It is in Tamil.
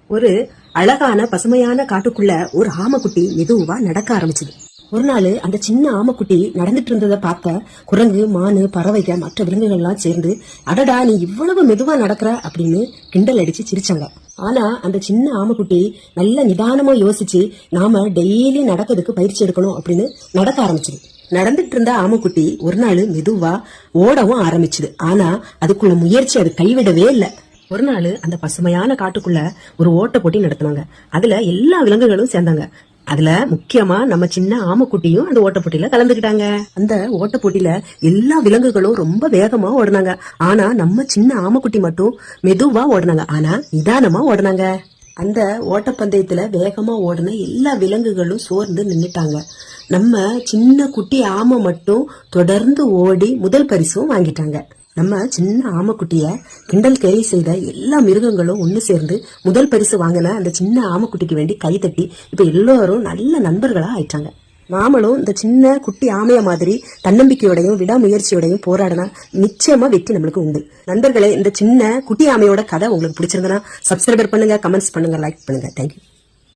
ஒரு அழகான பசுமையான காட்டுக்குள்ள ஒரு ஆமைக்குட்டி மெதுவா நடக்க ஆரம்பிச்சது. ஒரு நாள் அந்த சின்ன ஆமைக்குட்டி நடந்துட்டு இருந்ததை பார்த்த குரங்கு, மானு, பறவைகள், மற்ற விலங்குகள் எல்லாம் சேர்ந்து, அடடா நீ இவ்வளவு மெதுவா நடக்கிற அப்படின்னு கிண்டல் அடிச்சு சிரிச்சாங்க. ஆனா அந்த சின்ன ஆமைக்குட்டி நல்ல நிதானமா யோசிச்சு, நாம டெய்லி நடக்கிறதுக்கு பயிற்சி எடுக்கணும் அப்படின்னு நடக்க ஆரம்பிச்சது. நடந்துட்டு இருந்த ஆமைக்குட்டி ஒரு நாள் மெதுவா ஓடவும் ஆரம்பிச்சுது. ஆனா அதுக்குள்ள முயற்சி அது கைவிடவே இல்லை. ஒரு நாள் அந்த பசுமையான காட்டுக்குள்ள ஒரு ஓட்ட போட்டி நடத்தினாங்க. அதுல எல்லா விலங்குகளும் சேர்ந்தாங்க. அதுல முக்கியமா நம்ம சின்ன ஆமைக்குட்டியும் அந்த ஓட்ட போட்டியில கலந்துக்கிட்டாங்க. அந்த ஓட்ட போட்டியில எல்லா விலங்குகளும் ரொம்ப வேகமா ஓடினாங்க. ஆனா நம்ம சின்ன ஆமைக்குட்டி மட்டும் மெதுவா ஓடினாங்க. ஆனா நிதானமா ஓடினாங்க. அந்த ஓட்டப்பந்தயத்துல வேகமா ஓடின எல்லா விலங்குகளும் சோர்ந்து நின்னுட்டாங்க. நம்ம சின்ன குட்டி ஆமை மட்டும் தொடர்ந்து ஓடி முதல் பரிசும் வாங்கிட்டாங்க. நம்ம சின்ன ஆமைக்குட்டிய கிண்டல் கேலி செய்த எல்லா மிருகங்களும் ஒண்ணு சேர்ந்து முதல் பரிசு வாங்கின அந்த சின்ன ஆமைக்குட்டிக்கு வேண்டி கை தட்டி இப்ப எல்லோரும் நல்ல நண்பர்களா ஆயிட்டாங்க. நாமளும் இந்த சின்ன குட்டி ஆமைய மாதிரி தன்னம்பிக்கையோடையும் விடாமுயற்சியோடையும் போராடினா நிச்சயமா வெற்றி நம்மளுக்கு உண்டு. நண்பர்களே, இந்த சின்ன குட்டி ஆமையோட கதை உங்களுக்கு பிடிச்சிருந்தனா சப்ஸ்கிரைபர் பண்ணுங்க, கமெண்ட்ஸ் பண்ணுங்க, லைக் பண்ணுங்க. தேங்க்யூ.